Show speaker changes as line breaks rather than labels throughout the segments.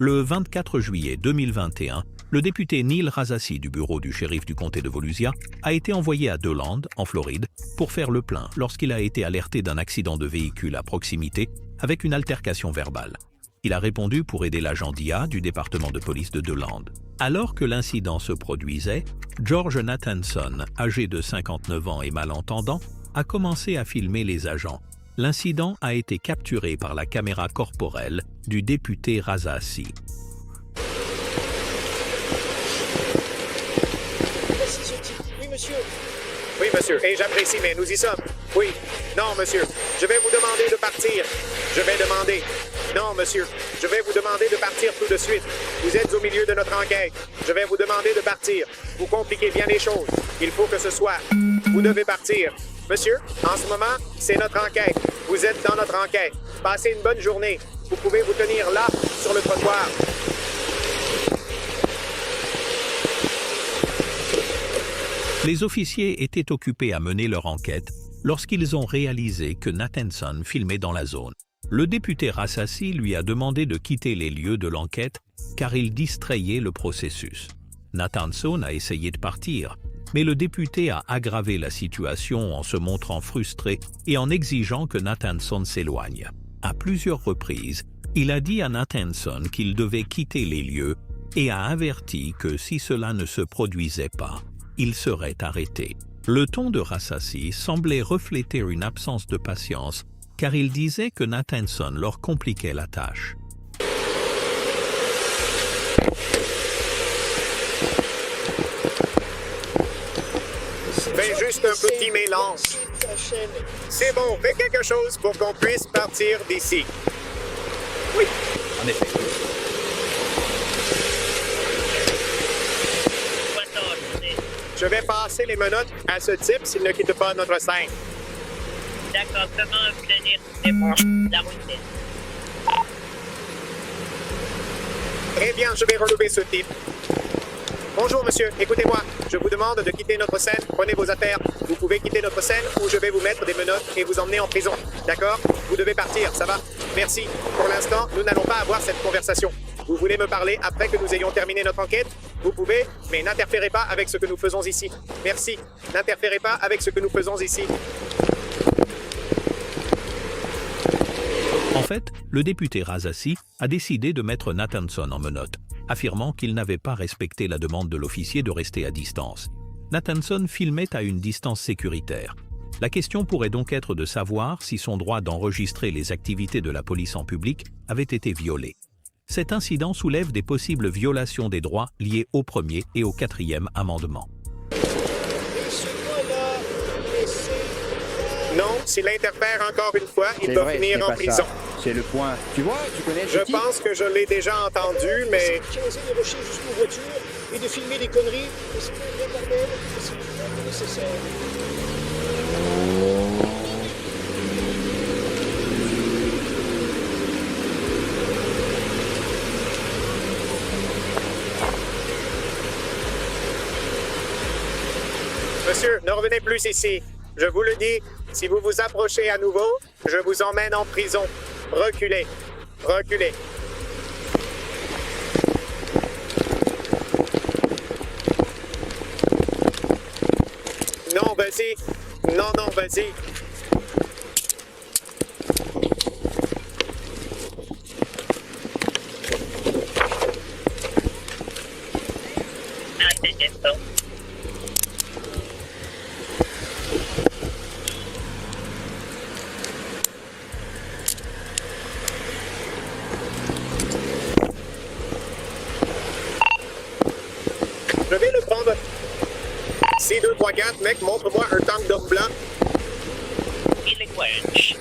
Le 24 juillet 2021, le député Neil Razassi du bureau du shérif du comté de Volusia a été envoyé à DeLand, en Floride, pour faire le plein lorsqu'il a été alerté d'un accident de véhicule à proximité avec une altercation verbale. Il a répondu pour aider l'agent DIA du département de police de DeLand. Alors que l'incident se produisait, George Nathanson, âgé de 59 ans et malentendant, a commencé à filmer les agents. L'incident a été capturé par la caméra corporelle du député Razassi.
Oui, monsieur.
Oui, monsieur, et j'apprécie, mais nous y sommes. Oui. Non, monsieur. Je vais vous demander de partir. Je vais demander. Non, monsieur. Je vais vous demander de partir tout de suite. Vous êtes au milieu de notre enquête. Je vais vous demander de partir. Vous compliquez bien les choses. Il faut que ce soit. Vous devez partir. Monsieur, en ce moment, c'est notre enquête. Vous êtes dans notre enquête. Passez une bonne journée. Vous pouvez vous tenir là, sur le trottoir.
Les officiers étaient occupés à mener leur enquête lorsqu'ils ont réalisé que Nathanson filmait dans la zone. Le député Razassi lui a demandé de quitter les lieux de l'enquête car il distrayait le processus. Nathanson a essayé de partir, mais le député a aggravé la situation en se montrant frustré et en exigeant que Nathanson s'éloigne. À plusieurs reprises, il a dit à Nathanson qu'il devait quitter les lieux et a averti que si cela ne se produisait pas, il serait arrêté. Le ton de Razassi semblait refléter une absence de patience, car il disait que Nathanson leur compliquait la tâche.
Fais juste un petit mélange. C'est bon, fais quelque chose pour qu'on puisse partir d'ici.
Oui, en effet.
Je vais passer les menottes à ce type s'il ne quitte pas notre scène.
D'accord, comment obtenir la routine?
Eh bien, je vais relever ce type. Bonjour, monsieur. Écoutez-moi. Je vous demande de quitter notre scène. Prenez vos affaires. Vous pouvez quitter notre scène ou je vais vous mettre des menottes et vous emmener en prison. D'accord? Vous devez partir, ça va? Merci. Pour l'instant, nous n'allons pas avoir cette conversation. Vous voulez me parler après que nous ayons terminé notre enquête? Vous pouvez, mais n'interférez pas avec ce que nous faisons ici. Merci. N'interférez pas avec ce que nous faisons ici.
En fait, le député Razassi a décidé de mettre Nathanson en menottes, affirmant qu'il n'avait pas respecté la demande de l'officier de rester à distance. Nathanson filmait à une distance sécuritaire. La question pourrait donc être de savoir si son droit d'enregistrer les activités de la police en public avait été violé. Cet incident soulève des possibles violations des droits liés au premier et au quatrième amendement.
Non, s'il interfère encore une fois, il va finir en prison.
C'est le point. Tu vois, tu connais le
Je
type?
pense que je l'ai déjà entendu, mais...
Qui a osé de rusher jusqu'aux voitures et de filmer des conneries, c'est pas un vrai bordel, c'est pas nécessaire.
Monsieur, ne revenez plus ici. Je vous le dis, si vous vous approchez à nouveau, je vous emmène en prison. Reculez. Reculez. Non, vas-y. Non, non, vas-y.
Ah, c'est ça.
Je vais le prendre. C234, mec, montre-moi un tank d'homme blanc.
Il est Welch.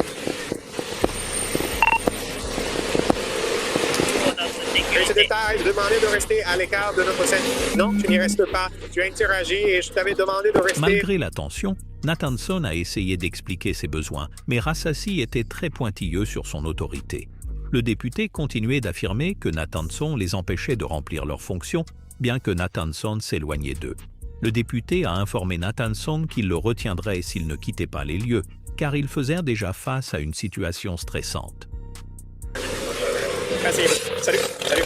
Et ce détail, je demandais de rester à l'écart de notre scène. Non, tu n'y restes pas. Tu as interagi et je t'avais demandé de rester...
Malgré la tension, Nathanson a essayé d'expliquer ses besoins, mais Razassi était très pointilleux sur son autorité. Le député continuait d'affirmer que Nathanson les empêchait de remplir leurs fonctions, bien que Nathanson s'éloignait d'eux. Le député a informé Nathanson qu'il le retiendrait s'il ne quittait pas les lieux, car il faisait déjà face à une situation stressante.
Merci. Salut. Salut.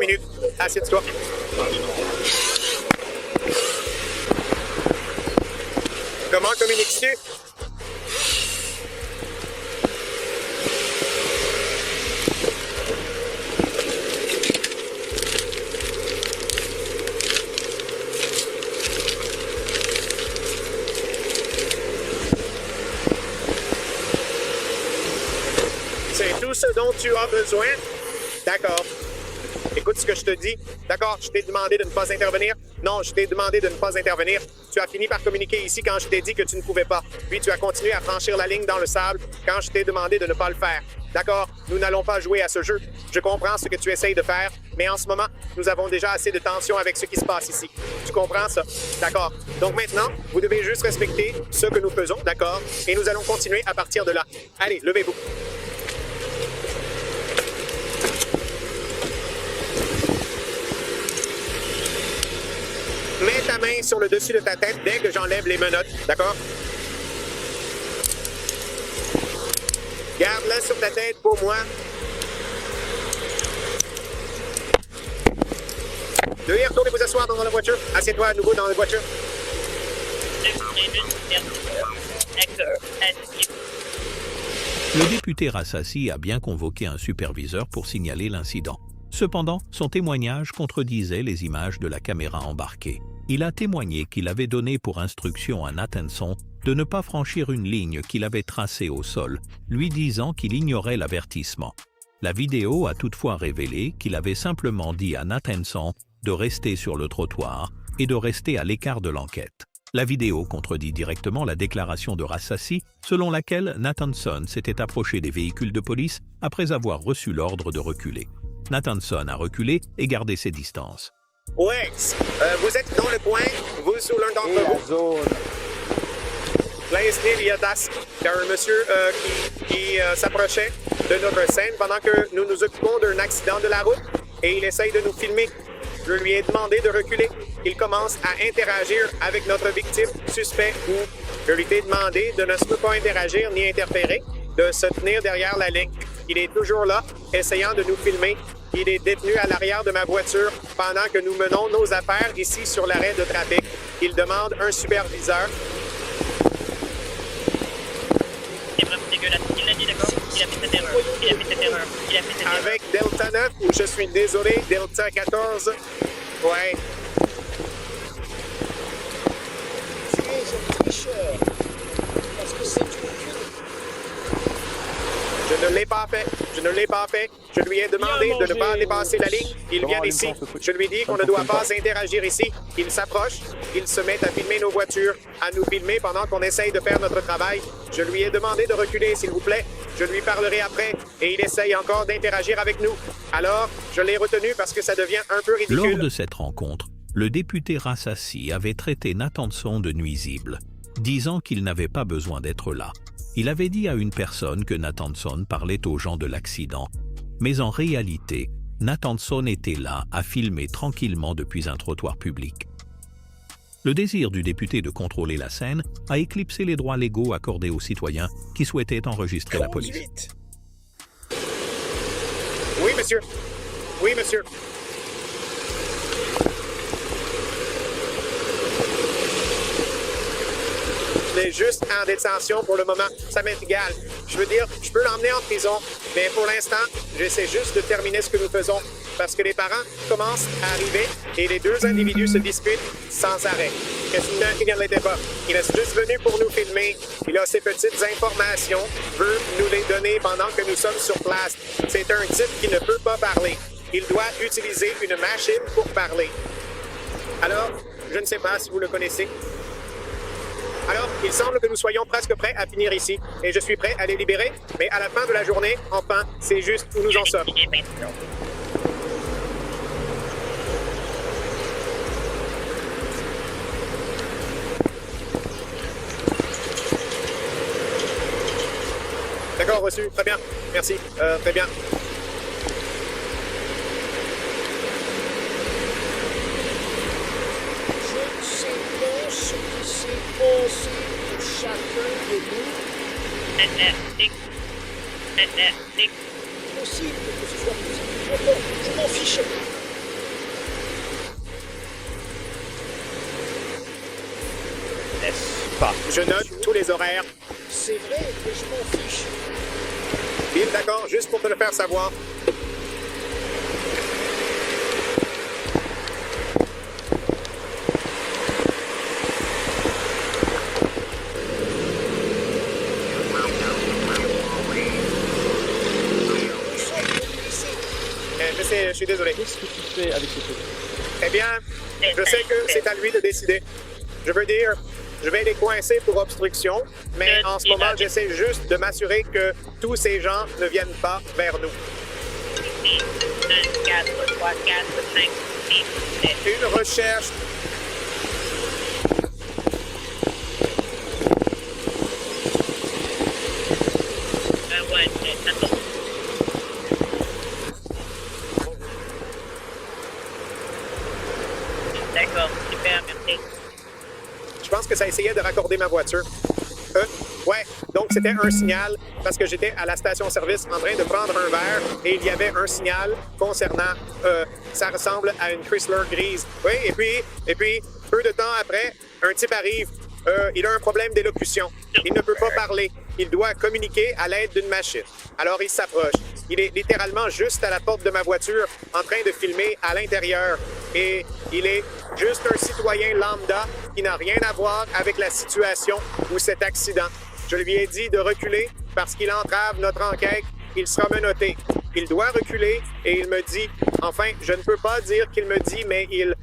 minutes. Assieds-toi. Comment communiques-tu? C'est tout ce dont tu as besoin? D'accord. Écoute ce que je te dis. D'accord, je t'ai demandé de ne pas intervenir. Non, je t'ai demandé de ne pas intervenir. Tu as fini par communiquer ici quand je t'ai dit que tu ne pouvais pas. Puis tu as continué à franchir la ligne dans le sable quand je t'ai demandé de ne pas le faire. D'accord, nous n'allons pas jouer à ce jeu. Je comprends ce que tu essayes de faire, mais en ce moment, nous avons déjà assez de tension avec ce qui se passe ici. Tu comprends ça? D'accord. Donc maintenant, vous devez juste respecter ce que nous faisons, d'accord? Et nous allons continuer à partir de là. Allez, levez-vous. Mets ta main sur le dessus de ta tête dès que j'enlève les menottes, d'accord? Garde-la sur ta tête pour moi. Veuillez retourner vous asseoir dans la voiture. Assieds-toi à nouveau dans la voiture.
Le député Rassasi a bien convoqué un superviseur pour signaler l'incident. Cependant, son témoignage contredisait les images de la caméra embarquée. Il a témoigné qu'il avait donné pour instruction à Nathanson de ne pas franchir une ligne qu'il avait tracée au sol, lui disant qu'il ignorait l'avertissement. La vidéo a toutefois révélé qu'il avait simplement dit à Nathanson de rester sur le trottoir et de rester à l'écart de l'enquête. La vidéo contredit directement la déclaration de Rassasi selon laquelle Nathanson s'était approché des véhicules de police après avoir reçu l'ordre de reculer. Nathanson a reculé et gardé ses distances.
Ouais, vous êtes dans le coin, vous ou l'un d'entre vous.
zone.
L'inscrire Liotas, car un monsieur qui s'approchait de notre scène pendant que nous nous occupons d'un accident de la route et il essaye de nous filmer. Je lui ai demandé de reculer. Il commence à interagir avec notre victime, suspect ou... Je lui ai demandé de ne pas interagir ni interférer, de se tenir derrière la ligne. Il est toujours là, essayant de nous filmer. Il est détenu à l'arrière de ma voiture pendant que nous menons nos affaires ici sur l'arrêt de trafic. Il demande un superviseur.
C'est vraiment dégueulasse. Il l'a dit, d'accord? Il a fait cette erreur. Il a fait cette erreur. Il a fait cette erreur.
Avec Delta 9, ou je suis désolé, Delta 14. Ouais.
Tu es un tricheur. Parce que c'est une pute.
Je ne l'ai pas fait. Je ne l'ai pas fait. Je lui ai demandé de ne pas dépasser la ligne. Il vient ici. Je lui dis qu'on ne doit pas interagir ici. Il s'approche. Il se met à filmer nos voitures, à nous filmer pendant qu'on essaye de faire notre travail. Je lui ai demandé de reculer, s'il vous plaît. Je lui parlerai après. Et il essaye encore d'interagir avec nous. Alors, je l'ai retenu parce que ça devient un peu ridicule.
Lors de cette rencontre, le député Rassasi avait traité Nathanson de nuisible, disant qu'il n'avait pas besoin d'être là. Il avait dit à une personne que Nathanson parlait aux gens de l'accident, mais en réalité, Nathanson était là à filmer tranquillement depuis un trottoir public. Le désir du député de contrôler la scène a éclipsé les droits légaux accordés aux citoyens qui souhaitaient enregistrer la police.
Conduite.
Oui, monsieur. Oui, monsieur. Il est juste en détention pour le moment. Ça m'est égal. Je veux dire, je peux l'emmener en prison, mais pour l'instant, j'essaie juste de terminer ce que nous faisons parce que les parents commencent à arriver et les deux individus se disputent sans arrêt. Qu'est-ce qu'il ne l'était pas? Il est juste venu pour nous filmer. Il a ses petites informations, veut nous les donner pendant que nous sommes sur place. C'est un type qui ne peut pas parler. Il doit utiliser une machine pour parler. Alors, je ne sais pas si vous le connaissez. Alors, il semble que nous soyons presque prêts à finir ici. Et je suis prêt à les libérer, mais à la fin de la journée, enfin, c'est juste où nous en sommes.
Il est maintenant.
D'accord, reçu. Très bien. Merci. Très bien.
Je ne sais pas ce qui s'est passé pour chacun de nous.
Fantastique. Fantastique.
Possible que ce soit possible. Bon, je m'en fiche.
Je note tous les horaires.
C'est vrai, mais je m'en fiche.
Bill, d'accord, juste pour te le faire savoir. Je suis désolé.
Qu'est-ce que tu fais avec ce truc?
Eh bien, je sais que c'est à lui de décider. Je veux dire, je vais les coincer pour obstruction, mais en ce moment, j'essaie juste de m'assurer que tous ces gens ne viennent pas vers nous.
1, 4, 3, 4, 5, 6, 7.
Une recherche.
Ouais, attends. D'accord, super, merci.
Je pense que ça essayait de raccorder ma voiture. Ouais, donc c'était un signal parce que j'étais à la station-service en train de prendre un verre et il y avait un signal concernant, ça ressemble à une Chrysler grise. Oui, et puis, peu de temps après, un type arrive. Il a un problème d'élocution. Il ne peut pas parler. Il doit communiquer à l'aide d'une machine. Alors il s'approche. Il est littéralement juste à la porte de ma voiture en train de filmer à l'intérieur. Et il est juste un citoyen lambda qui n'a rien à voir avec la situation ou cet accident. Je lui ai dit de reculer parce qu'il entrave notre enquête. Il sera menotté. Il doit reculer et il me dit, enfin, je ne peux pas dire qu'il me dit, mais il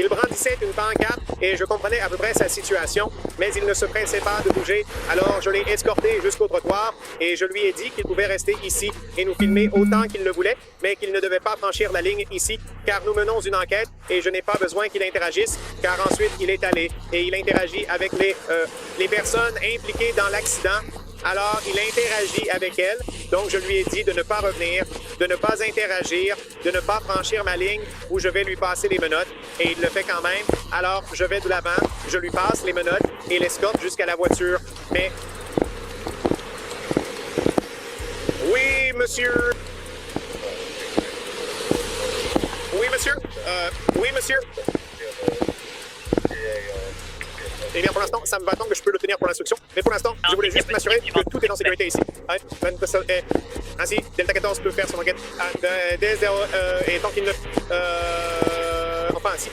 brandissait une pancarte et je comprenais à peu près sa situation, mais il ne se pressait pas de bouger. Alors, je l'ai escorté jusqu'au trottoir et je lui ai dit qu'il pouvait rester ici et nous filmer autant qu'il le voulait, mais qu'il ne devait pas franchir la ligne ici, car nous menons une enquête et je n'ai pas besoin qu'il interagisse, car ensuite, il est allé et il interagit avec les personnes impliquées dans l'accident. Alors, il interagit avec elle, donc je lui ai dit de ne pas revenir, de ne pas interagir, de ne pas franchir ma ligne où je vais lui passer les menottes, et il le fait quand même. Alors, je vais de l'avant, je lui passe les menottes et l'escorte jusqu'à la voiture. Mais... Oui, monsieur. Oui, monsieur. Oui, monsieur. Eh bien, pour l'instant, ça me va tant que je peux le tenir pour l'instruction. Mais pour l'instant, je voulais juste m'assurer que tout est en sécurité ici. Ainsi, Delta 14 peut faire son enquête. DS0 et tant qu'il ne... enfin, ainsi.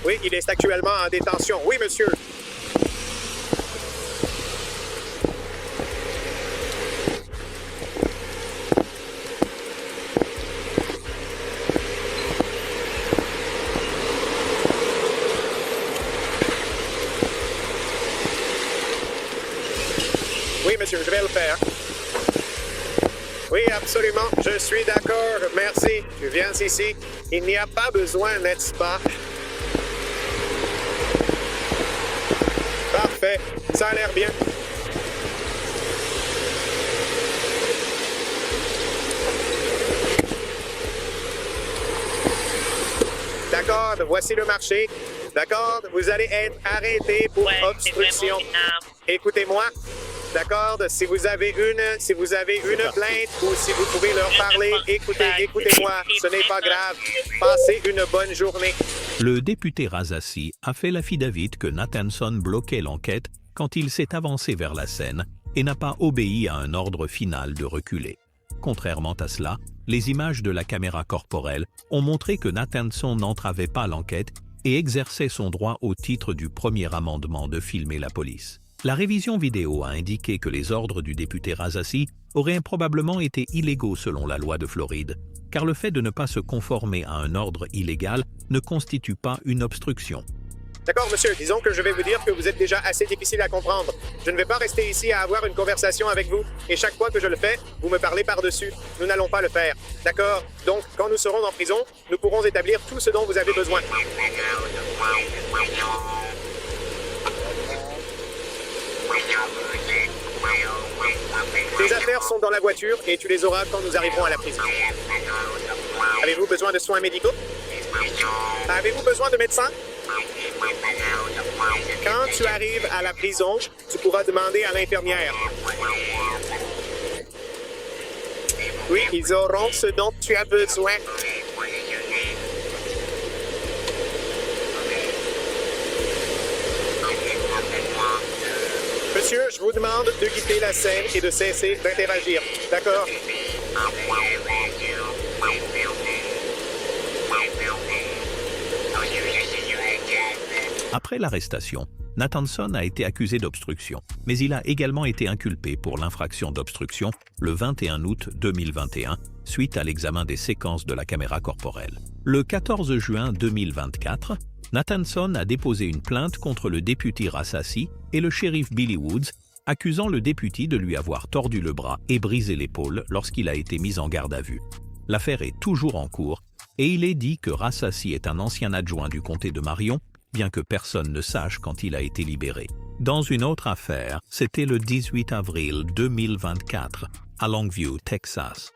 Oui, il est actuellement en détention. Oui, monsieur. Oui, monsieur, je vais le faire. Oui, absolument, je suis d'accord. Merci. Tu viens ici. Il n'y a pas besoin, n'est-ce pas? Parfait. Ça a l'air bien. D'accord, voici le marché. D'accord, vous allez être arrêté pour obstruction. Écoutez-moi. D'accord, si vous avez une plainte ou si vous pouvez leur parler, écoutez-moi, ce n'est pas grave. Passez une bonne journée.
Le député Razassi a fait l'affidavit que Nathanson bloquait l'enquête quand il s'est avancé vers la scène et n'a pas obéi à un ordre final de reculer. Contrairement à cela, les images de la caméra corporelle ont montré que Nathanson n'entravait pas l'enquête et exerçait son droit au titre du premier amendement de filmer la police. La révision vidéo a indiqué que les ordres du député Razassi auraient probablement été illégaux selon la loi de Floride, car le fait de ne pas se conformer à un ordre illégal ne constitue pas une obstruction.
D'accord, monsieur, disons que je vais vous dire que vous êtes déjà assez difficile à comprendre. Je ne vais pas rester ici à avoir une conversation avec vous, et chaque fois que je le fais, vous me parlez par-dessus. Nous n'allons pas le faire. D'accord? Donc, quand nous serons en prison, nous pourrons établir tout ce dont vous avez besoin. Tes affaires sont dans la voiture et tu les auras quand nous arriverons à la prison. Avez-vous besoin de soins médicaux? Avez-vous besoin de médecins? Quand tu arrives à la prison, tu pourras demander à l'infirmière. Oui, ils auront ce dont tu as besoin. vous demande de quitter la scène et de cesser d'interagir. D'accord?
Après l'arrestation, Nathanson a été accusé d'obstruction, mais il a également été inculpé pour l'infraction d'obstruction le 21 août 2021, suite à l'examen des séquences de la caméra corporelle. Le 14 juin 2024, Nathanson a déposé une plainte contre le député Rassasi et le shérif Billy Woods, accusant le député de lui avoir tordu le bras et brisé l'épaule lorsqu'il a été mis en garde à vue. L'affaire est toujours en cours et il est dit que Rassasi est un ancien adjoint du comté de Marion, bien que personne ne sache quand il a été libéré. Dans une autre affaire, c'était le 18 avril 2024, à Longview, Texas.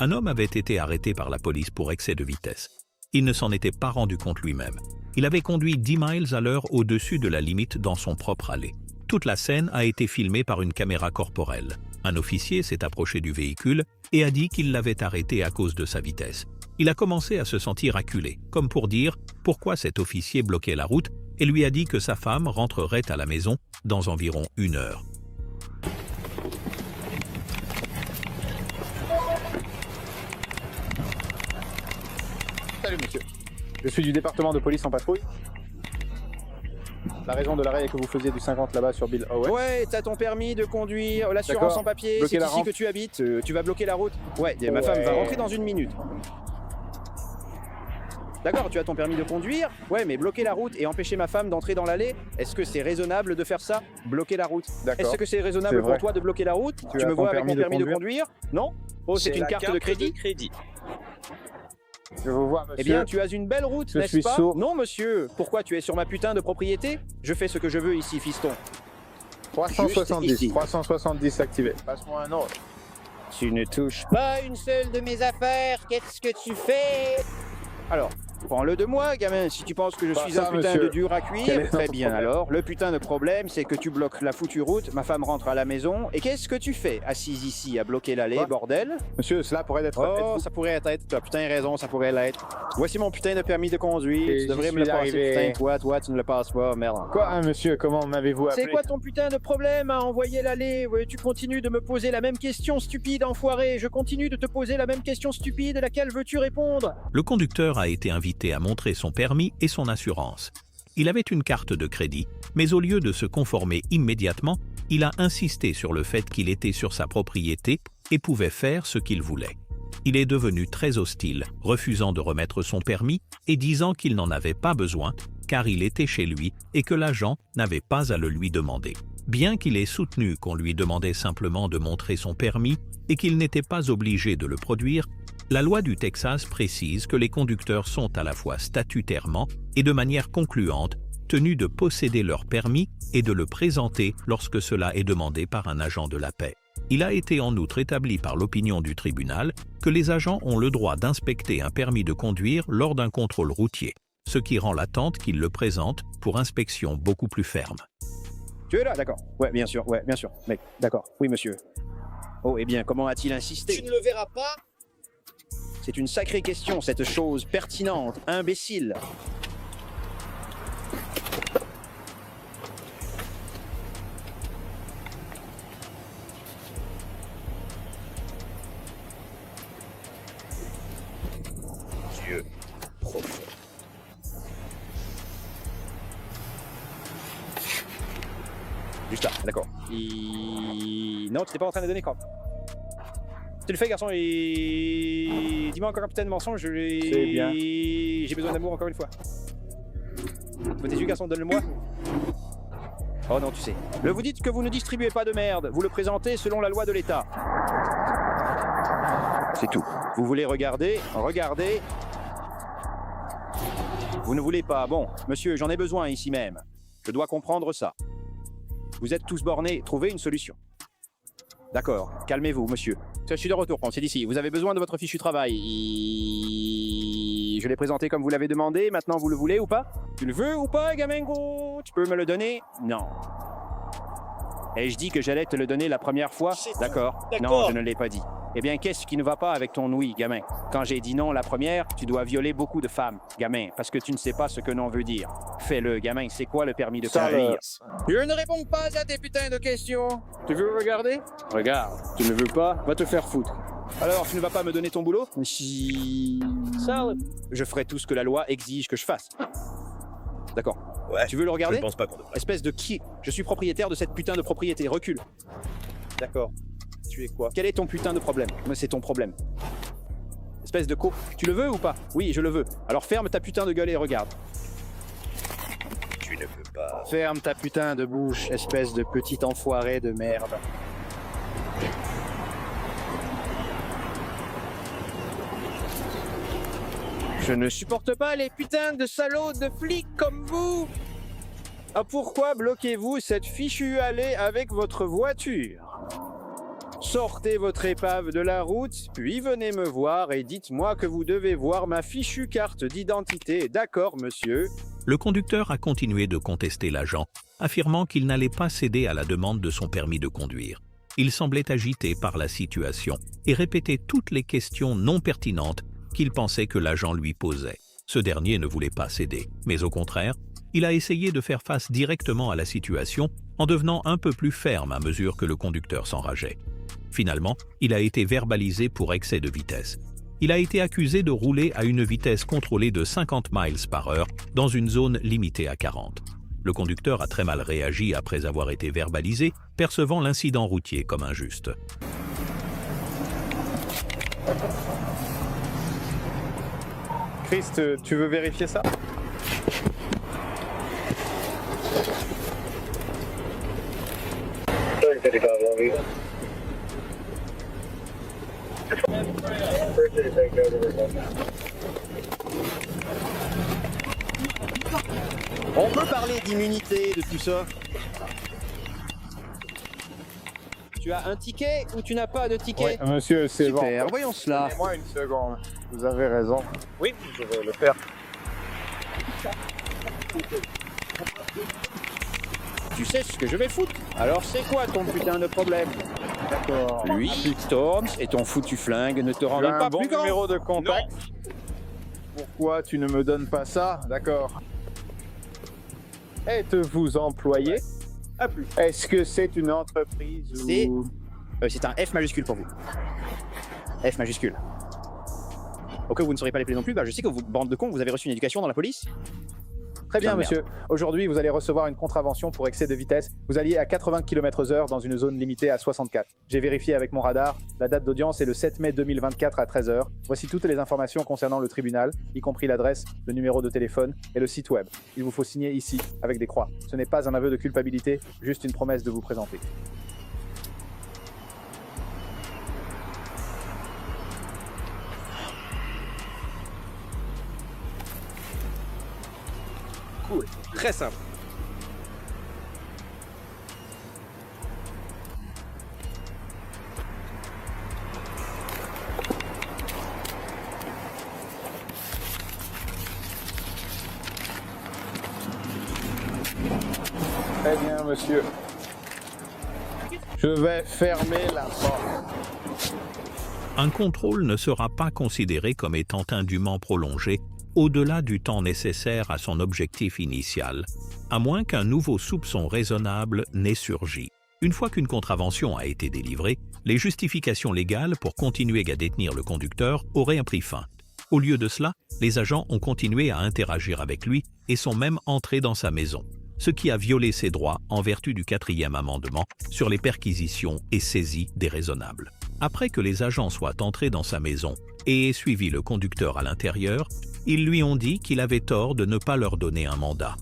Un homme avait été arrêté par la police pour excès de vitesse. Il ne s'en était pas rendu compte lui-même. Il avait conduit 10 miles à l'heure au-dessus de la limite dans son propre allée. Toute la scène a été filmée par une caméra corporelle. Un officier s'est approché du véhicule et a dit qu'il l'avait arrêté à cause de sa vitesse. Il a commencé à se sentir acculé, comme pour dire pourquoi cet officier bloquait la route et lui a dit que sa femme rentrerait à la maison dans environ 1 heure.
Salut monsieur. Je suis du département de police en patrouille. La raison de l'arrêt est que vous faisiez du 50 là-bas sur Bill Howard.
Ouais, t'as ton permis de conduire, l'assurance
D'accord.
en papier,
Bloquer
c'est
la
ici
rampe.
que tu habites, tu vas bloquer la route. Ouais, ma femme va rentrer dans 1 minute. D'accord, tu as ton permis de conduire. Ouais, mais bloquer la route et empêcher ma femme d'entrer dans l'allée, est-ce que c'est raisonnable de faire ça? Bloquer la route.
D'accord.
Est-ce que c'est raisonnable
C'est
pour
vrai.
toi de bloquer la route?
Tu
Tu
as
me
ton
vois avec mon
permis de
permis de conduire? Non? Oh, c'est une
la
carte de crédit?
Je vous vois monsieur.
Eh bien, tu as une belle route,
Je
n'est-ce
suis
pas?
sourd.
Non, monsieur. Pourquoi tu es sur ma putain de propriété? Je fais ce que je veux ici, fiston.
370,
Juste ici.
370 activé. Passe-moi un autre.
Tu ne touches pas une seule de mes affaires. Qu'est-ce que tu fais? Alors, prends-le de moi, gamin. Si tu penses que je
Pas
suis
ça,
un putain
monsieur.
de dur à
Quel
cuire,
est
très
votre
bien
problème?
alors. Le putain de problème, c'est que tu bloques la foutue route, ma femme rentre à la maison, et qu'est-ce que tu fais, assise ici, à bloquer l'allée,
Quoi?
bordel?
Monsieur, cela pourrait être...
Oh,
êtes-vous-
ça pourrait être, tu as putain raison, ça pourrait l'être. Voici mon putain de permis de conduire,
Et
tu devrais
j'y
me le
suis
passer,
arrivé.
putain, toi, tu ne le passes pas, merde.
Quoi, hein, monsieur? Comment m'avez-vous appelé?
C'est quoi ton putain de problème à envoyer l'allée? Ouais, tu continues de me poser la même question stupide, enfoiré. Je continue de te poser la même question stupide, laquelle veux-tu répondre?
Le conducteur a été invité à montrer son permis et son assurance. Il avait une carte de crédit, mais au lieu de se conformer immédiatement, il a insisté sur le fait qu'il était sur sa propriété et pouvait faire ce qu'il voulait. Il est devenu très hostile, refusant de remettre son permis et disant qu'il n'en avait pas besoin car il était chez lui et que l'agent n'avait pas à le lui demander. Bien qu'il ait soutenu qu'on lui demandait simplement de montrer son permis et qu'il n'était pas obligé de le produire, la loi du Texas précise que les conducteurs sont à la fois statutairement et de manière concluante tenus de posséder leur permis et de le présenter lorsque cela est demandé par un agent de la paix. Il a été en outre établi par l'opinion du tribunal que les agents ont le droit d'inspecter un permis de conduire lors d'un contrôle routier, ce qui rend l'attente qu'ils le présentent pour inspection beaucoup plus ferme.
Tu es là, d'accord. Ouais, bien sûr, mec, d'accord. Oui, monsieur. Oh, eh bien, comment a-t-il
Tu
insisté?
ne le verras pas.
C'est une sacrée question, cette chose pertinente, imbécile.
Dieu profond.
Juste là, d'accord. Non, tu n'es pas en train de donner compte. Tu le fais, garçon, et... Dis-moi encore un putain de mensonge,
C'est bien.
J'ai besoin d'amour encore une fois. Ouvre tes yeux, garçon, donne-le-moi. Oh non, tu sais. Vous dites que vous ne distribuez pas de merde. Vous le présentez selon la loi de l'État. C'est tout. Vous voulez regarder, regardez. Vous ne voulez pas. Bon, monsieur, j'en ai besoin ici même. Je dois comprendre ça. Vous êtes tous bornés, trouvez une solution. D'accord, calmez-vous, monsieur. Je suis de retour, c'est d'ici. Vous avez besoin de votre fichu travail. Je l'ai présenté comme vous l'avez demandé, maintenant vous le voulez ou pas? Tu le veux ou pas, Gamengo? Tu peux me le donner? Non. Et je dis que j'allais te le donner la première fois?
C'est tout.
D'accord.
D'accord.
Non, je ne l'ai pas dit. Eh bien, qu'est-ce qui ne va pas avec ton ouïe, gamin? Quand j'ai dit non la première, tu dois violer beaucoup de femmes, gamin, parce que tu ne sais pas ce que non veut dire. Fais-le, gamin, c'est quoi le permis de conduire?
Je ne réponds pas à tes putains de questions. Tu veux regarder? Regarde. Tu ne veux pas? Va te faire foutre.
Alors, tu ne vas pas me donner ton boulot?
Si...
Je ferai tout ce que la loi exige que je fasse. D'accord.
Ouais.
Tu veux le regarder?
Je ne pense pas qu'on devrait.
Espèce de qui? Je suis propriétaire de cette putain de propriété. Recule.
D'accord. Tu es quoi?
Quel est ton putain de problème? Mais c'est ton problème. Espèce de co... Tu le veux ou pas? Oui, je le veux. Alors ferme ta putain de gueule et regarde.
Tu ne peux pas.
Ferme ta putain de bouche, espèce de petit enfoiré de merde. Je ne supporte pas les putains de salauds de flics comme vous. Ah, pourquoi bloquez-vous cette fichue allée avec votre voiture? Sortez votre épave de la route, puis venez me voir et dites-moi que vous devez voir ma fichue carte d'identité. D'accord, monsieur?
Le conducteur a continué de contester l'agent, affirmant qu'il n'allait pas céder à la demande de son permis de conduire. Il semblait agité par la situation et répétait toutes les questions non pertinentes qu'il pensait que l'agent lui posait. Ce dernier ne voulait pas céder, mais au contraire, il a essayé de faire face directement à la situation en devenant un peu plus ferme à mesure que le conducteur s'enrageait. Finalement, il a été verbalisé pour excès de vitesse. Il a été accusé de rouler à une vitesse contrôlée de 50 miles par heure dans une zone limitée à 40. Le conducteur a très mal réagi après avoir été verbalisé, percevant l'incident routier comme injuste.
Christ, tu veux vérifier ça?
On peut parler d'immunité, de tout ça. Tu as un ticket ou tu n'as pas de ticket?
Oui, monsieur, c'est bon.
Super, voyons cela.
Donnez-moi une seconde. Vous avez raison.
Oui, je vais le faire.
Tu sais ce que je vais foutre? Alors c'est quoi ton putain de problème?
D'accord.
Lui, Storms et ton foutu flingue ne te rendent
J'ai un
pas
bon
plus grand.
numéro de contact. Pourquoi tu ne me donnes pas ça? D'accord. Êtes-vous employé?
À plus.
Est-ce que c'est une entreprise
C'est-
ou...
C'est un F majuscule pour vous. F majuscule. Au cas où vous ne saurez pas les plaies non plus, je sais que vous, bande de cons, vous avez reçu une éducation dans la police.
Très bien,
Putain de
monsieur. Aujourd'hui, vous allez recevoir une contravention pour excès de vitesse. Vous alliez à 80 km/h dans une zone limitée à 64. J'ai vérifié avec mon radar. La date d'audience est le 7 mai 2024 à 13h. Voici toutes les informations concernant le tribunal, y compris l'adresse, le numéro de téléphone et le site web. Il vous faut signer ici, avec des croix. Ce n'est pas un aveu de culpabilité, juste une promesse de vous présenter.
Cool. Très simple.
Très bien, monsieur. Je vais fermer la porte.
Un contrôle ne sera pas considéré comme étant indûment prolongé au-delà du temps nécessaire à son objectif initial, à moins qu'un nouveau soupçon raisonnable n'ait surgi. Une fois qu'une contravention a été délivrée, les justifications légales pour continuer à détenir le conducteur auraient pris fin. Au lieu de cela, les agents ont continué à interagir avec lui et sont même entrés dans sa maison, ce qui a violé ses droits en vertu du 4e amendement sur les perquisitions et saisies déraisonnables. Après que les agents soient entrés dans sa maison et aient suivi le conducteur à l'intérieur, ils lui ont dit qu'il avait tort de ne pas leur donner un mandat.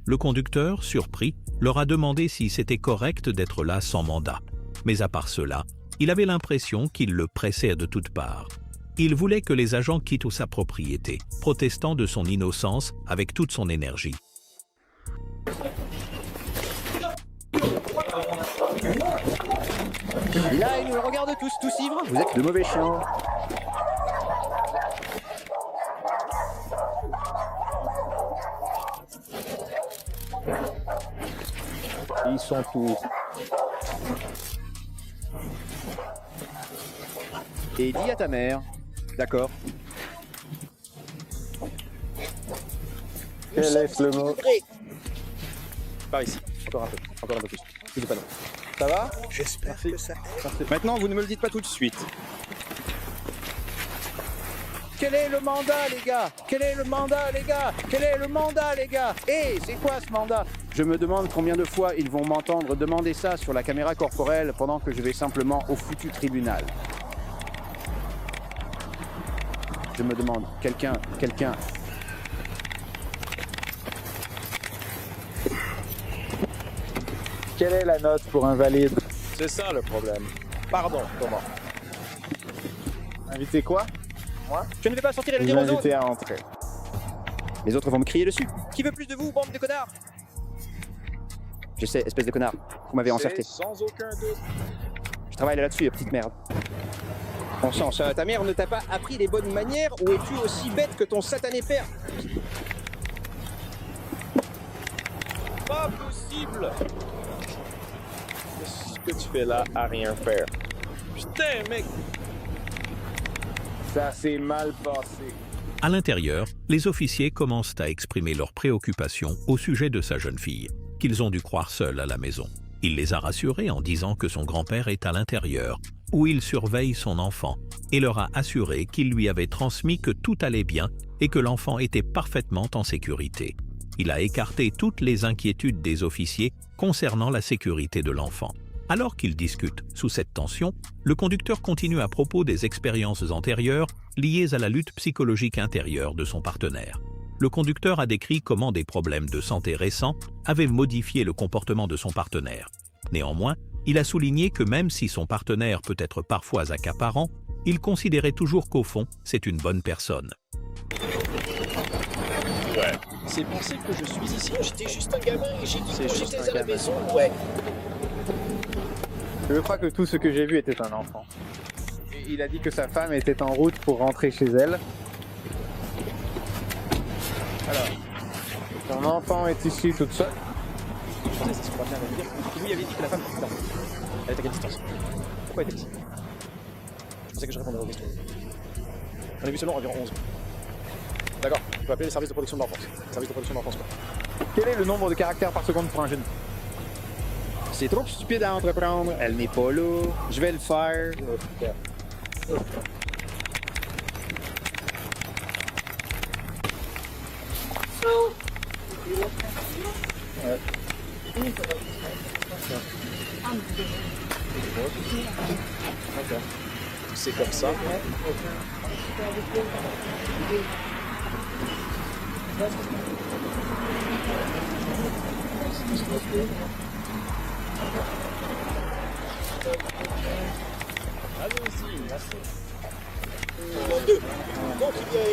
Le conducteur, surpris, leur a demandé si c'était correct d'être là sans mandat. Mais à part cela, il avait l'impression qu'il le pressait de toutes parts. Il voulait que les agents quittent sa propriété, protestant de son innocence avec toute son énergie.
Là, ils nous regardent tous ivres. Vous êtes de mauvais chiens.
Ils sont tous.
Et dis à ta mère. D'accord.
Quel est le mot?
Par ici. Encore un peu. Encore un peu plus. Je dis pas non. Ça va?
J'espère
Merci.
que ça aide.
Merci. Maintenant, vous ne me le dites pas tout de suite. Quel est le mandat, les gars? Quel est le mandat, les gars? Quel est le mandat, les gars? Hé, c'est quoi ce mandat? Je me demande combien de fois ils vont m'entendre demander ça sur la caméra corporelle pendant que je vais simplement au foutu tribunal. Je me demande, quelqu'un...
Quelle est la note pour invalide?
C'est ça le problème. Pardon, Thomas.
Invité quoi?
Je ne vais pas sortir et le
Vous
dire aux autres.
invitez à entrer.
Les autres vont me crier dessus. Qui veut plus de vous, bande de connards? Je sais, espèce de connard. Vous m'avez encerclé.
C'est sans aucun doute.
Je travaille là-dessus, petite merde. Bon sang, ça, ta mère ne t'a pas appris les bonnes manières ou es-tu aussi bête que ton satané père?
Pas possible. Ce que tu fais là à rien faire. Putain, mec.
Ça s'est mal passé.
À l'intérieur, les officiers commencent à exprimer leurs préoccupations au sujet de sa jeune fille, qu'ils ont dû croire seule à la maison. Il les a rassurés en disant que son grand-père est à l'intérieur, où il surveille son enfant, et leur a assuré qu'il lui avait transmis que tout allait bien et que l'enfant était parfaitement en sécurité. Il a écarté toutes les inquiétudes des officiers concernant la sécurité de l'enfant. Alors qu'ils discutent sous cette tension, le conducteur continue à propos des expériences antérieures liées à la lutte psychologique intérieure de son partenaire. Le conducteur a décrit comment des problèmes de santé récents avaient modifié le comportement de son partenaire. Néanmoins, il a souligné que même si son partenaire peut être parfois accaparant, il considérait toujours qu'au fond, c'est une bonne personne.
C'est pensé que je suis ici.
J'étais juste un gamin et j'ai dit
C'est
quand
juste
j'étais
un
à la
gamin.
maison, ouais.
Je crois que tout ce que j'ai vu était un enfant. Et il a dit que sa femme était en route pour rentrer chez elle. Alors, son enfant est ici toute seule.
Je pensais que c'est ce qu'on va bien me dire. Et lui avait dit que la femme était là. Elle est à quelle distance? Pourquoi elle était ici? Je pensais que je répondrais aux questions. On a vu seulement environ 11. D'accord, je peux appeler le service de protection de l'enfance. Service de protection de l'enfance, quoi.
Quel est le nombre de caractères par seconde pour un jeune?
C'est trop stupide à entreprendre. Elle n'est pas là. Je vais le faire.
C'est comme ça. Allez-y, merci.
Deux. Donc il y a...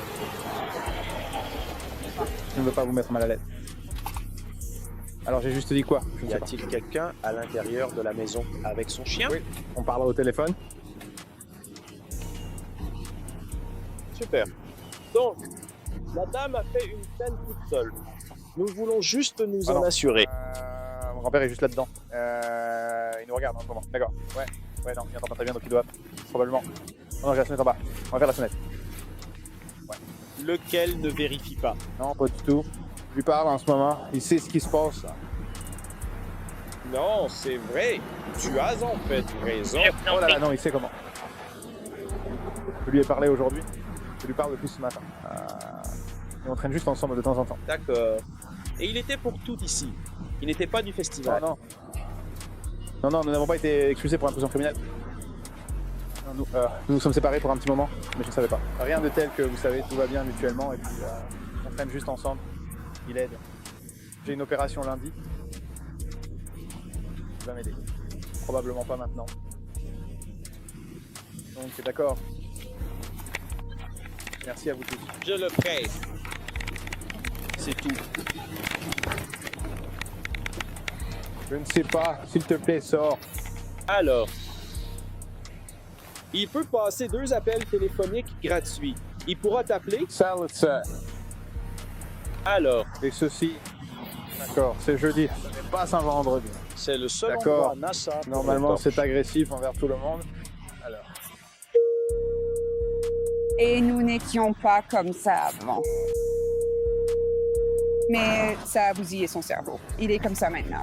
Je ne veux pas vous mettre mal à l'aise. Alors j'ai juste dit quoi? Je ne
Y
sais pas.
a-t-il quelqu'un à l'intérieur de la maison avec son chien?
Oui. On parlera au téléphone.
Super. Donc, la dame a fait une scène toute seule. Nous voulons juste nous
Ah
en
non.
assurer.
Mon grand-père est juste là-dedans. Il nous regarde en ce moment. D'accord. Ouais, non, il entend pas très bien, donc il doit probablement... Oh non, j'ai la sonnette en bas. On va faire la sonnette.
Lequel ne vérifie pas?
Non, pas du tout. Je lui parle en ce moment. Il sait ce qui se passe.
Non, c'est vrai. Tu as en fait raison.
Oh là là, non, il sait comment. Je lui ai parlé aujourd'hui. Je lui parle depuis ce matin. Et on traîne juste ensemble de temps en temps.
D'accord. Et il était pour tout ici. Il n'était pas du festival.
Non, nous n'avons pas été expulsés pour intrusion criminelle. Non, nous nous sommes séparés pour un petit moment, mais je ne savais pas. Rien de tel que vous savez, tout va bien mutuellement et puis on traîne juste ensemble. Il aide. J'ai une opération lundi. Il va m'aider. Probablement pas maintenant. Donc d'accord. Merci à vous tous.
Je le presse. C'est tout.
Je ne sais pas, s'il te plaît, sors.
Alors, il peut passer 2 appels téléphoniques gratuits. Il pourra t'appeler.
Salsa.
Alors,
Et ceci. D'accord, c'est jeudi. Ce n'est pas un vendredi.
C'est le seul
D'accord.
endroit NASA. pour
Normalement,
les torches.
c'est agressif envers tout le monde. Alors,
Et nous n'étions pas comme ça avant. Mais ça a bousillé son cerveau. Il est comme ça maintenant.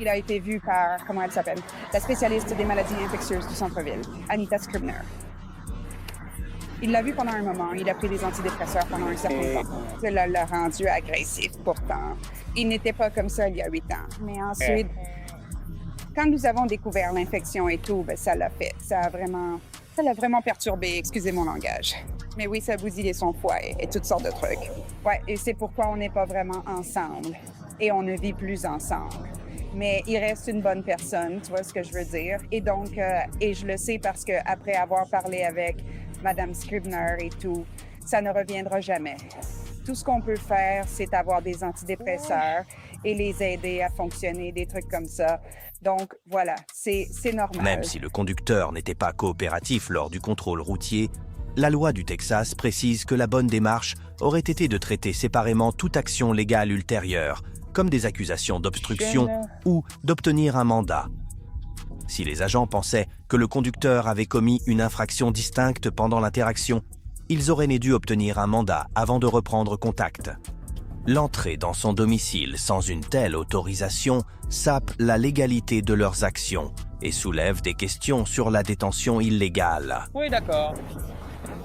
Il a été vu par, comment elle s'appelle, la spécialiste des maladies infectieuses du centre-ville, Anita Scribner. Il l'a vu pendant un moment. Il a pris des antidépresseurs pendant un certain temps. Cela l'a rendu agressif pourtant. Il n'était pas comme ça il y a 8 ans. Mais ensuite, quand nous avons découvert l'infection et tout, ben, ça l'a fait. Ça l'a vraiment perturbé, excusez mon langage. Mais oui, ça a bousillé son foie et toutes sortes de trucs. Ouais, et c'est pourquoi on n'est pas vraiment ensemble. Et on ne vit plus ensemble. Mais il reste une bonne personne, tu vois ce que je veux dire? Et donc, et je le sais parce que après avoir parlé avec Madame Scribner et tout, ça ne reviendra jamais. Tout ce qu'on peut faire, c'est avoir des antidépresseurs et les aider à fonctionner, des trucs comme ça. Donc, voilà, c'est normal.
Même si le conducteur n'était pas coopératif lors du contrôle routier, la loi du Texas précise que la bonne démarche aurait été de traiter séparément toute action légale ultérieure, comme des accusations d'obstruction ou d'obtenir un mandat. Si les agents pensaient que le conducteur avait commis une infraction distincte pendant l'interaction, ils auraient dû obtenir un mandat avant de reprendre contact. L'entrée dans son domicile sans une telle autorisation sape la légalité de leurs actions et soulève des questions sur la détention illégale.
Oui, d'accord.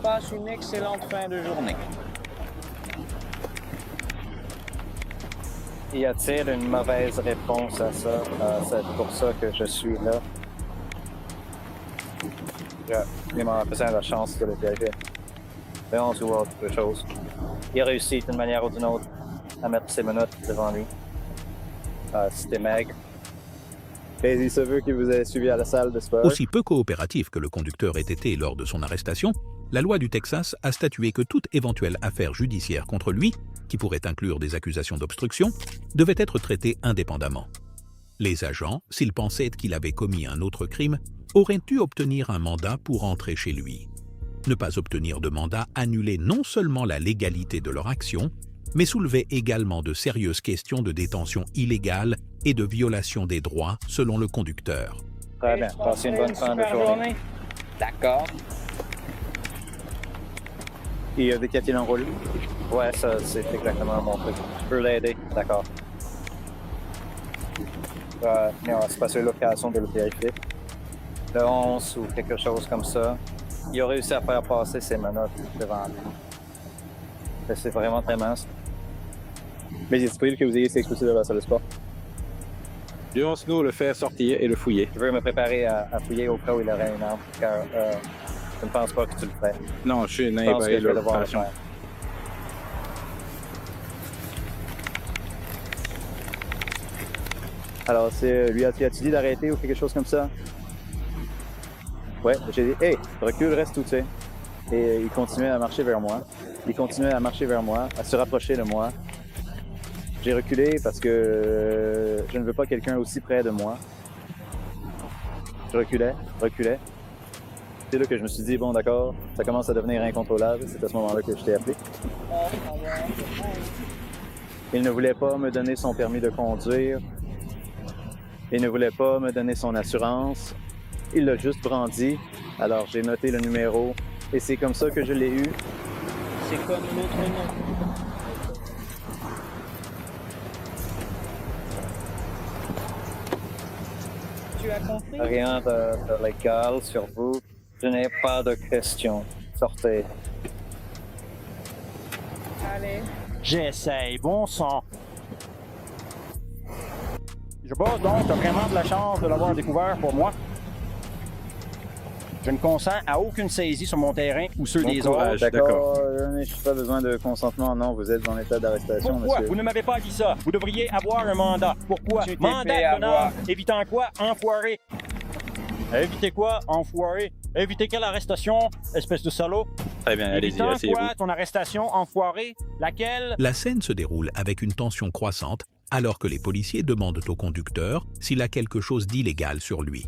Passe une excellente fin de journée.
Y a-t-il une mauvaise réponse à ça? C'est pour ça que je suis là. Il m'a besoin de la chance de le vérifier. Verrons ou autre chose. Il a réussi d'une manière ou d'une autre à mettre ses menottes devant lui. C'était maigre.
et il se veut qu'il vous ait suivi à la salle de sport.
Aussi peu coopératif que le conducteur ait été lors de son arrestation, la loi du Texas a statué que toute éventuelle affaire judiciaire contre lui, qui pourrait inclure des accusations d'obstruction, devait être traitée indépendamment. Les agents, s'ils pensaient qu'il avait commis un autre crime, auraient dû obtenir un mandat pour entrer chez lui. Ne pas obtenir de mandat annulait non seulement la légalité de leur action, mais soulevait également de sérieuses questions de détention illégale et de violation des droits selon le conducteur.
Très bien. Passez une bonne fin de journée.
D'accord.
Et avec qui a-t-il un rôle?
Ouais, ça, c'est exactement mon truc. Je peux l'aider. D'accord. Mais on va se passer l'occasion de le vérifier. Le 11 ou quelque chose comme ça. Il a réussi à faire passer ses menottes devant lui. C'est vraiment très mince.
Mais il est possible que vous ayez été expulsé de la salle de sport.
Nous le faire sortir et le fouiller.
Je veux me préparer à fouiller au cas où il aurait une arme, car je ne pense pas que tu le ferais.
Non, je suis
Je pense que je vais devoir le
l'opération.
faire.
Alors, lui a-t-il dit d'arrêter ou quelque chose comme ça? Ouais, j'ai dit, hey, recule, reste tout, tu sais. Et il continuait à marcher vers moi. Il continuait à marcher vers moi, à se rapprocher de moi. J'ai reculé parce que je ne veux pas quelqu'un aussi près de moi. Je reculais. C'est là que je me suis dit, bon, d'accord, ça commence à devenir incontrôlable. C'est à ce moment-là que je t'ai appelé. Il ne voulait pas me donner son permis de conduire. Il ne voulait pas me donner son assurance. Il l'a juste brandi. Alors, j'ai noté le numéro. Et c'est comme ça que je l'ai eu.
C'est comme l'autre nom. Tu as compris?
Rien de légal sur vous. Je n'ai pas de questions. Sortez.
Allez.
J'essaye, bon sang. Je bosse donc, t'as vraiment de la chance de l'avoir découvert pour moi. Je ne consens à aucune saisie sur mon terrain ou ceux
Bon
des
courage,
autres.
d'accord. Je n'ai pas besoin de consentement. Non, vous êtes en état d'arrestation,
Pourquoi?
monsieur.
Vous ne m'avez pas dit ça. Vous devriez avoir un mandat. Pourquoi?
Tu t'es fait
Mandat,
avoir.
bonhomme. Évitant quoi? Enfoiré. Éviter quoi? Enfoiré. Éviter quelle arrestation? Espèce de salaud.
Très bien, allez-y,
Évitant
asseyez-vous.
quoi? Ton arrestation, enfoiré? Laquelle?
La scène se déroule avec une tension croissante alors que les policiers demandent au conducteur s'il a quelque chose d'illégal sur lui.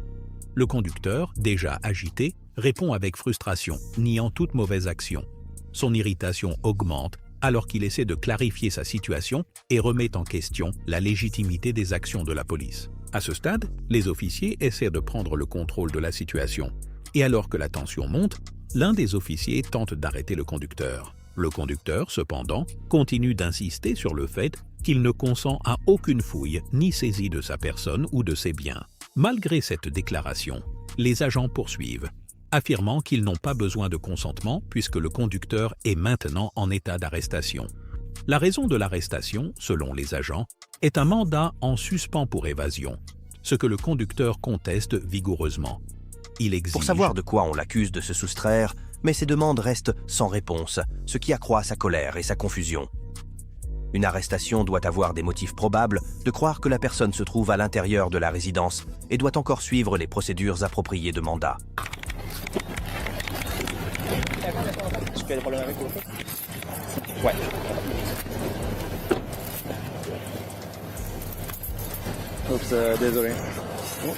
Le conducteur, déjà agité, répond avec frustration, niant toute mauvaise action. Son irritation augmente alors qu'il essaie de clarifier sa situation et remet en question la légitimité des actions de la police. À ce stade, les officiers essaient de prendre le contrôle de la situation. Et alors que la tension monte, l'un des officiers tente d'arrêter le conducteur. Le conducteur, cependant, continue d'insister sur le fait qu'il ne consent à aucune fouille ni saisie de sa personne ou de ses biens. Malgré cette déclaration, les agents poursuivent, affirmant qu'ils n'ont pas besoin de consentement puisque le conducteur est maintenant en état d'arrestation. La raison de l'arrestation, selon les agents, est un mandat en suspens pour évasion, ce que le conducteur conteste vigoureusement. Il exige...
Pour savoir de quoi on l'accuse de se soustraire, mais ses demandes restent sans réponse, ce qui accroît sa colère et sa confusion. Une arrestation doit avoir des motifs probables de croire que la personne se trouve à l'intérieur de la résidence et doit encore suivre les procédures appropriées de mandat.
Est-ce qu'il y a des problèmes avec l'auto?
Ouais. Oups, désolé. Oh.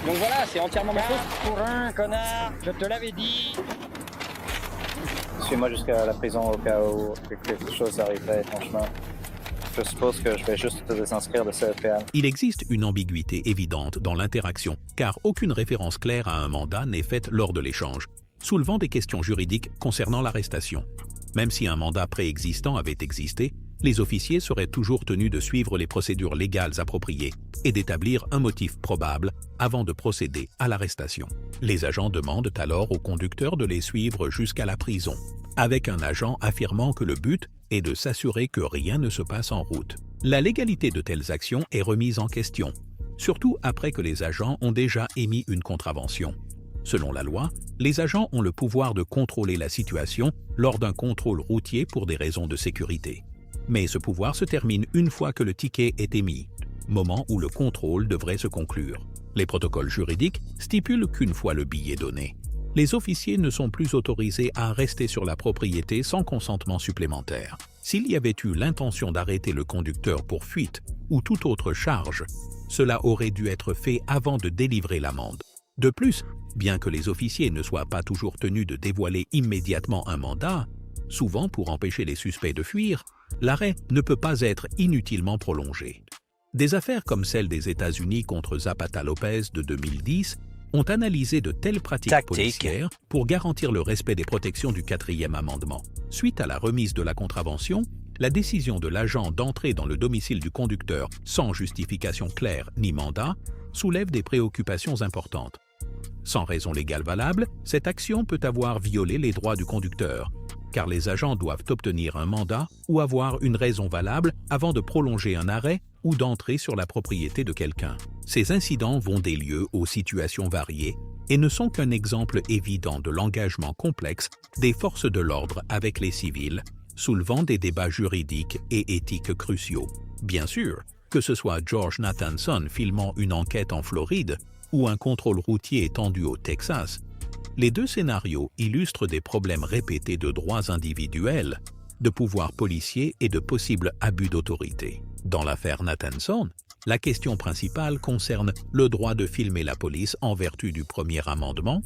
Donc voilà, c'est entièrement ma faute.
Pour un, connard, je te l'avais dit.
Suis-moi jusqu'à la prison au cas où quelque chose arriverait, franchement. Je suppose que je vais juste te désinscrire de CEPA.
Il existe une ambiguïté évidente dans l'interaction, car aucune référence claire à un mandat n'est faite lors de l'échange, soulevant des questions juridiques concernant l'arrestation. Même si un mandat préexistant avait existé, les officiers seraient toujours tenus de suivre les procédures légales appropriées et d'établir un motif probable avant de procéder à l'arrestation. Les agents demandent alors au conducteur de les suivre jusqu'à la prison, avec un agent affirmant que le but est de s'assurer que rien ne se passe en route. La légalité de telles actions est remise en question, surtout après que les agents ont déjà émis une contravention. Selon la loi, les agents ont le pouvoir de contrôler la situation lors d'un contrôle routier pour des raisons de sécurité. Mais ce pouvoir se termine une fois que le ticket est émis, moment où le contrôle devrait se conclure. Les protocoles juridiques stipulent qu'une fois le billet donné, les officiers ne sont plus autorisés à rester sur la propriété sans consentement supplémentaire. S'il y avait eu l'intention d'arrêter le conducteur pour fuite ou toute autre charge, cela aurait dû être fait avant de délivrer l'amende. De plus, bien que les officiers ne soient pas toujours tenus de dévoiler immédiatement un mandat, souvent pour empêcher les suspects de fuir, l'arrêt ne peut pas être inutilement prolongé. Des affaires comme celle des États-Unis contre Zapata Lopez de 2010 ont analysé de telles pratiques policières pour garantir le respect des protections du 4e amendement. Suite à la remise de la contravention, la décision de l'agent d'entrer dans le domicile du conducteur sans justification claire ni mandat soulève des préoccupations importantes. Sans raison légale valable, cette action peut avoir violé les droits du conducteur, car les agents doivent obtenir un mandat ou avoir une raison valable avant de prolonger un arrêt ou d'entrer sur la propriété de quelqu'un. Ces incidents vont des lieux aux situations variées et ne sont qu'un exemple évident de l'engagement complexe des forces de l'ordre avec les civils, soulevant des débats juridiques et éthiques cruciaux. Bien sûr, que ce soit George Nathanson filmant une enquête en Floride ou un contrôle routier étendu au Texas, les deux scénarios illustrent des problèmes répétés de droits individuels, de pouvoirs policiers et de possibles abus d'autorité. Dans l'affaire Nathanson, la question principale concerne le droit de filmer la police en vertu du 1er amendement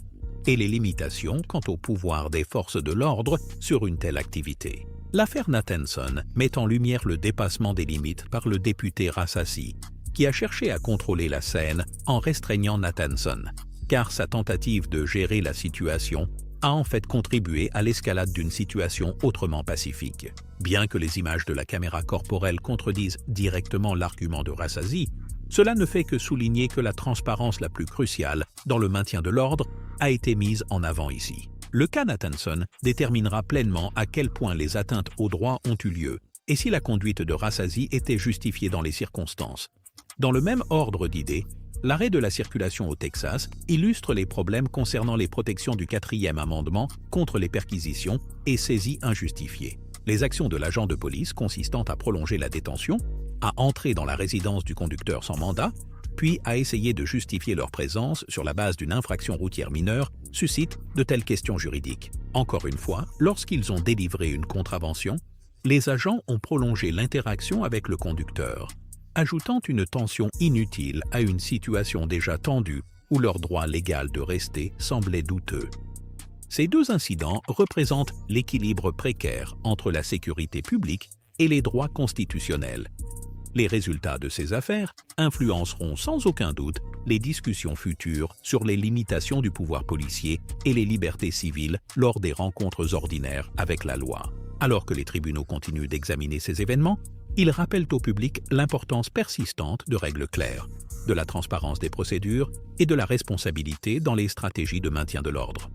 et les limitations quant au pouvoir des forces de l'ordre sur une telle activité. L'affaire Nathanson met en lumière le dépassement des limites par le député Rassasi, qui a cherché à contrôler la scène en restreignant Nathanson, car sa tentative de gérer la situation a en fait contribué à l'escalade d'une situation autrement pacifique. Bien que les images de la caméra corporelle contredisent directement l'argument de Rassasi, cela ne fait que souligner que la transparence la plus cruciale dans le maintien de l'ordre a été mise en avant ici. Le cas Nathanson déterminera pleinement à quel point les atteintes aux droits ont eu lieu et si la conduite de Rassasi était justifiée dans les circonstances. Dans le même ordre d'idées, l'arrêt de la circulation au Texas illustre les problèmes concernant les protections du 4e amendement contre les perquisitions et saisies injustifiées. Les actions de l'agent de police consistant à prolonger la détention, à entrer dans la résidence du conducteur sans mandat puis à essayer de justifier leur présence sur la base d'une infraction routière mineure, suscite de telles questions juridiques. Encore une fois, lorsqu'ils ont délivré une contravention, les agents ont prolongé l'interaction avec le conducteur, ajoutant une tension inutile à une situation déjà tendue où leur droit légal de rester semblait douteux. Ces deux incidents représentent l'équilibre précaire entre la sécurité publique et les droits constitutionnels. Les résultats de ces affaires influenceront sans aucun doute les discussions futures sur les limitations du pouvoir policier et les libertés civiles lors des rencontres ordinaires avec la loi. Alors que les tribunaux continuent d'examiner ces événements, ils rappellent au public l'importance persistante de règles claires, de la transparence des procédures et de la responsabilité dans les stratégies de maintien de l'ordre.